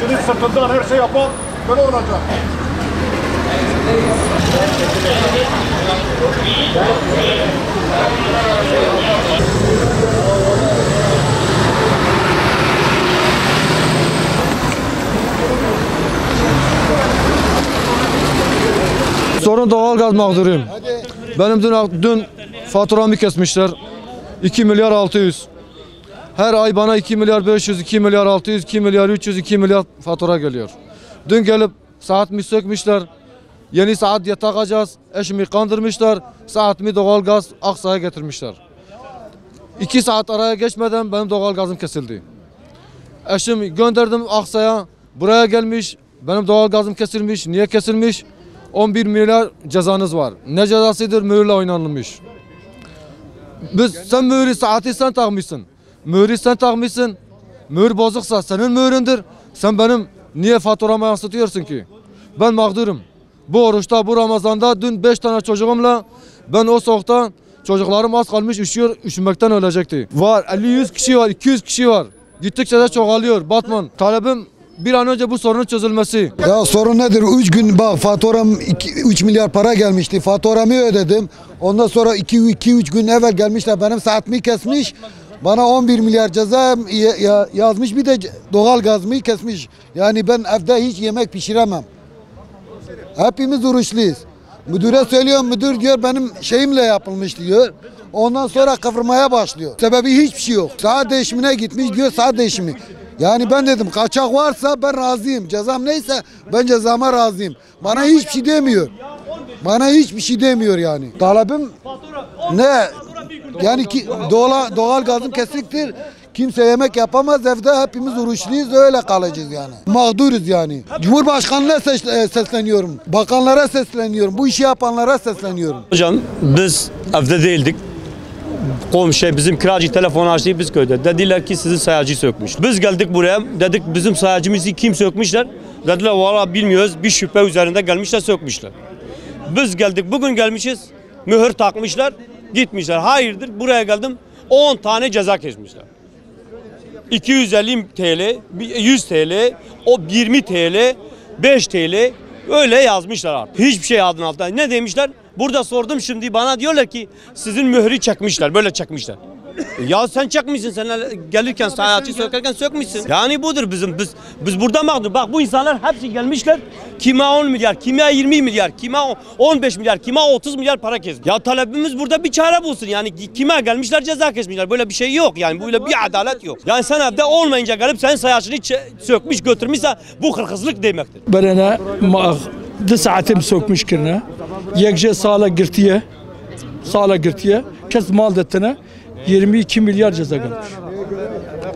işini sırtından her şey yapan böyle olacak. Sorun doğalgaz mağduruyum. Benim dün faturamı kesmişler. 2 milyar 600. Her ay bana 2 milyar 500, 2 milyar 600, 2 milyar 300, 2 milyar fatura geliyor. Dün gelip saatimi sökmüşler. Yeni saat takacağız. Eşimi kandırmışlar. Saatimi doğalgaz Aksa'ya getirmişler. 2 saat araya geçmeden benim doğalgazım kesildi. Eşimi gönderdim Aksa'ya. Buraya gelmiş. Benim doğalgazım kesilmiş. Niye kesilmiş? 11 milyar cezanız var. Ne cezasıdır? Mühürle oynanılmış. Sen mühürü saati sen takmışsın. Mühürü sen takmışsın. Mühür bozuksa senin mühüründür. Sen benim niye faturama yansıtıyorsun ki? Ben mağdurum. Bu oruçta, bu Ramazan'da dün 5 tane çocuğumla ben o soğukta çocuklarım az kalmış üşümekten ölecekti. Var 50-100 kişi var, 200 kişi var. Gittikçe de çoğalıyor. Batman. Talebim bir an önce bu sorunun çözülmesi. Ya sorun nedir? 3 gün bak faturam 3 milyar para gelmişti. Faturamı ödedim. Ondan sonra 2-3 gün evvel gelmişler benim saatimi kesmiş. Bana 11 milyar ceza yazmış, bir de doğal gazımı kesmiş. Yani ben evde hiç yemek pişiremem. Hepimiz oruçluyuz. Müdüre söylüyorum, müdür diyor benim şeyimle yapılmış diyor. Ondan sonra kıvırmaya başlıyor. Sebebi hiçbir şey yok. Saat değişimine gitmiş diyor, saat değişimi. Yani ben dedim kaçak varsa ben razıyım. Cezam neyse ben cezama razıyım. Bana hiçbir şey demiyor. Bana hiçbir şey demiyor yani. Talebim ne? Yani ki doğal gazım kesiktir. Kimse yemek yapamaz, evde hepimiz oruçluyuz, öyle kalacağız yani. Mağduruz yani. Cumhurbaşkanına sesleniyorum. Bakanlara sesleniyorum. Bu işi yapanlara sesleniyorum. Hocam biz evde değildik. Komşu bizim kiracı telefon açtı biz köyde. Dediler ki sizin sayacı sökmüş. Biz geldik buraya, dedik bizim sayacımızı kim sökmüşler? Dediler valla bilmiyoruz, bir şüphe üzerinde gelmişler sökmüşler. Biz geldik, bugün gelmişiz, mühür takmışlar, gitmişler. Hayırdır, buraya geldim, 10 tane ceza kesmişler. 250 TL, 100 TL, o 20 TL, 5 TL öyle yazmışlar artık. Hiçbir şey adın altında. Ne demişler? Burada sordum şimdi bana diyorlar ki sizin mührü çekmişler, böyle çekmişler. Ya sen çekmişsin, sen gelirken sayacı sökerken sökmüşsün. Yani budur biz burada mağdur. Bak bu insanlar hepsi gelmişler. Kime 10 milyar, kime 20 milyar, kime 15 milyar, kime 30 milyar para kesmiş. Ya talebimiz burada bir çare bulsun. Yani kime gelmişler ceza kesmişler. Böyle bir şey yok yani, böyle bir adalet yok. Yani sen evde olmayınca gelip senin sayacını sökmüş götürmüşse bu hırsızlık demektir. Berene de saatim sökmüş kirne. Yekce sağla girtiye. Kes mal detine. 22 milyar ceza gelmiş.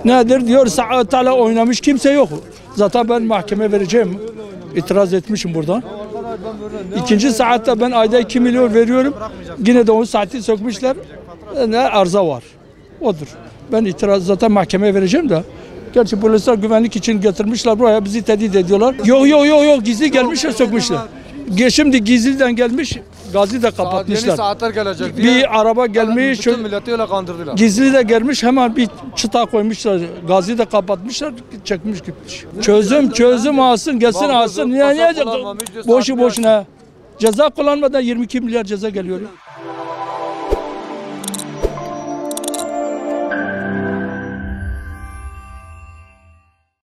Nedir diyor, saatlerle oynamış, kimse yok. Zaten ben mahkeme vereceğim. İtiraz etmişim buradan. İkinci saatte ben ayda 2 milyon veriyorum. Yine de 10 saati sökmüşler. Ne arıza var. Odur. Ben itiraz zaten mahkemeye vereceğim de. Gerçi polisler güvenlik için getirmişler buraya, bizi tehdit ediyorlar. Yok gizli gelmişler sökmüşler. Şimdi gizliden gelmiş, Gazi de kapatmışlar. Yeni saatler gelecek diye bir araba gelmiş, bütün milleti öyle kandırdılar. Gizli de gelmiş, hemen bir çıta koymuşlar. Gazi de kapatmışlar, çekmiş gitmiş. Çözüm alsın, gelsin alsın. Niye boşuna ceza kullanmadan 22 milyar ceza geliyor.